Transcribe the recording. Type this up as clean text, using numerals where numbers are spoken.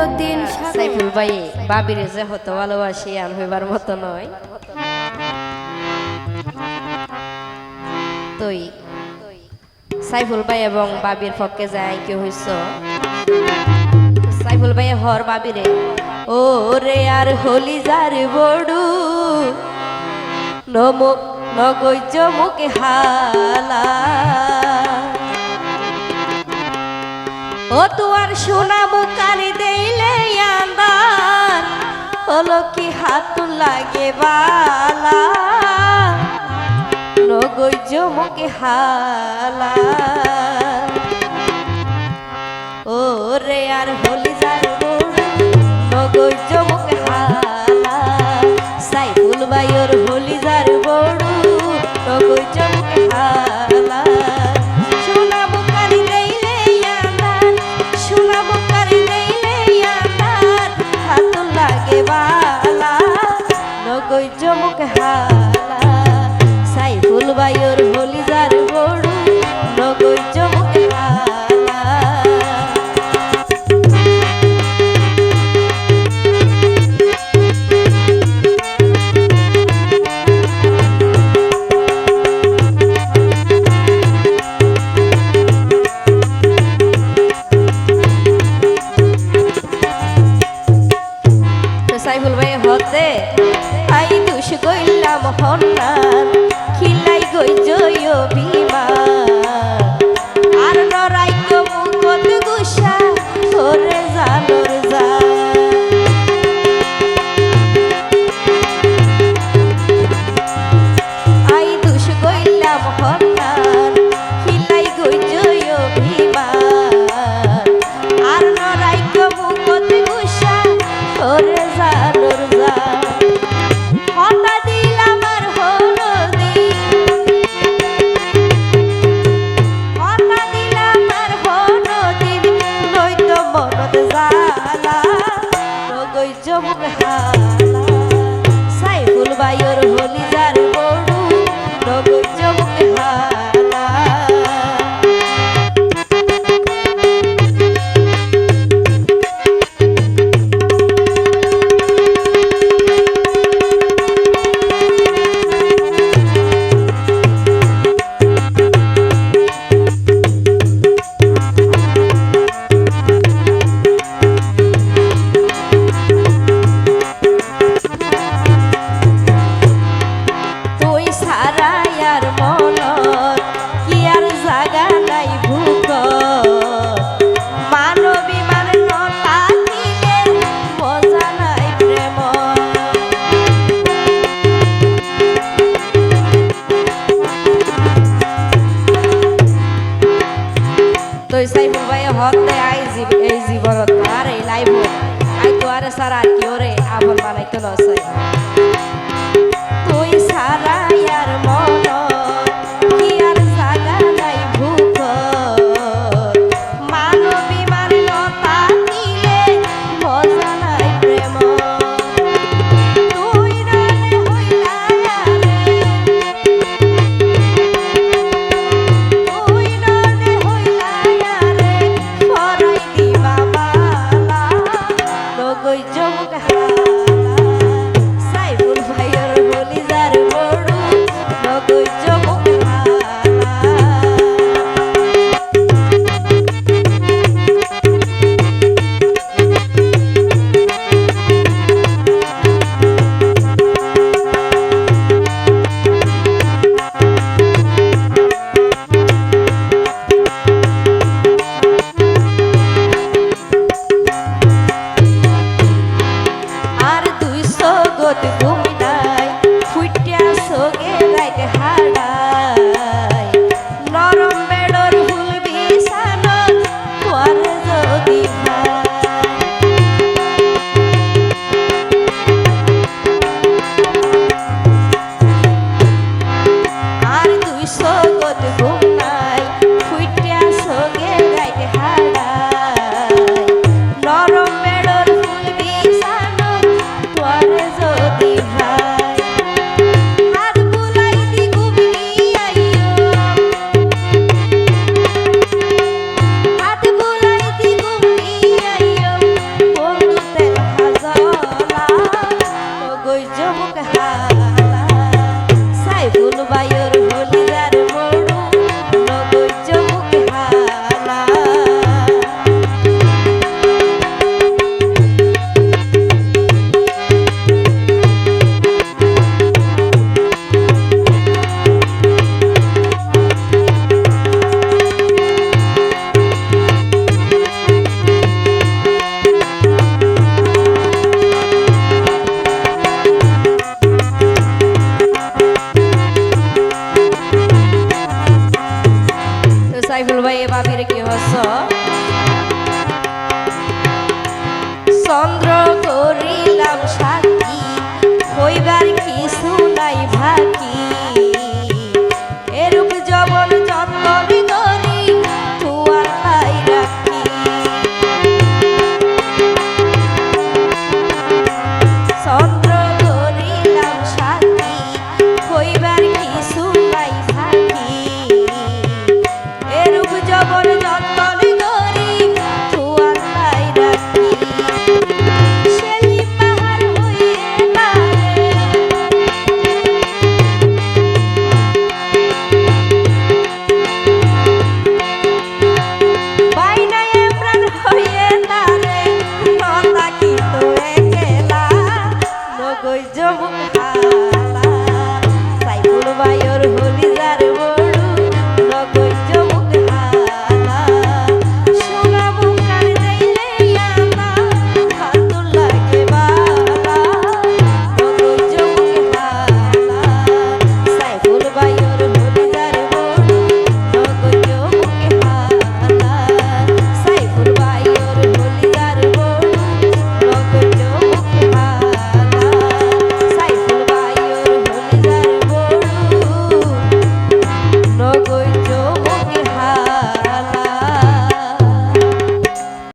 মইনুদ্দিন সাইফুল ভাই বাবিরে যে হত ভালোবাসি আর হইবার মতো নয়। তুই সাইফুল ভাই এবং বাবির পক্ষে যায় কি হইছ সাইফুল ভাই হর বাবিরে ও রে আর হলি যার বড়ু নমক নগৈজ মুখে হালা ও তুয়ার সোনা মুখানি দেইলে আন্দার হলো কি হাত লাগে বালা নগৈজ মুখে হালা ও রে আর হলি যার বড়ু নগৈজ মুখে হালা সাইফুল ভাইয়ের হলি যার বড়ু নগৈজ মুখে হালা সোনা মুখানি দেইলে আন্দার সোনা মুখানি দেইলে আন্দার হাত লাগে বালা নগৈজ মুখে হালা সাইফুল ভাইয়ের হলি যার বড়ু নগৈজ মুখে হালা সাইফুল ভাই হতে আই দুষ গইলাম হন্নান খিলাই গই জয় বিমা আর নরাই মুখত গুসা ওরে জানোর যা আই দুষ গইলাম হন্নান খিলাই গই জয় বিমা আর নরাই মুখত গুসা ওরে জানোর যা হতা দিলাম আর হলদি হতা দিলাম আর হলদি নয়তো মনত জালা নগৈজ মুখ হালা সাইফুল ভাইয়ের হলি যার বড়ু নগৈজ মুখ হালা সাইফুল ভাই হতে আই এই জীবনত আর এই লাইফ আই তো আর সারা আর কি ওরে আপন বানাইতে নসাই তুই সারা আর মন কি আর জাগা নাই ভূখ মানবী মানলতা দিলে মজা নাই প্রেম তুই রানে হইলা রে তুই রানে হইলা রে পরাই দিবা মালা নগৈজ মুখ হালা সাইফুল ভাইয়ের হলি যার বড়ু ফিরে কি হস চন্দ্র করিলাম সাথী হইবার কিছু নাই ভাকি এরূপ যবন যতন করি তুয়ার লাই রাখি চন্দ্র করিলাম সাথী হইবার কিছু নাই ভাকি এরূপ যবন যত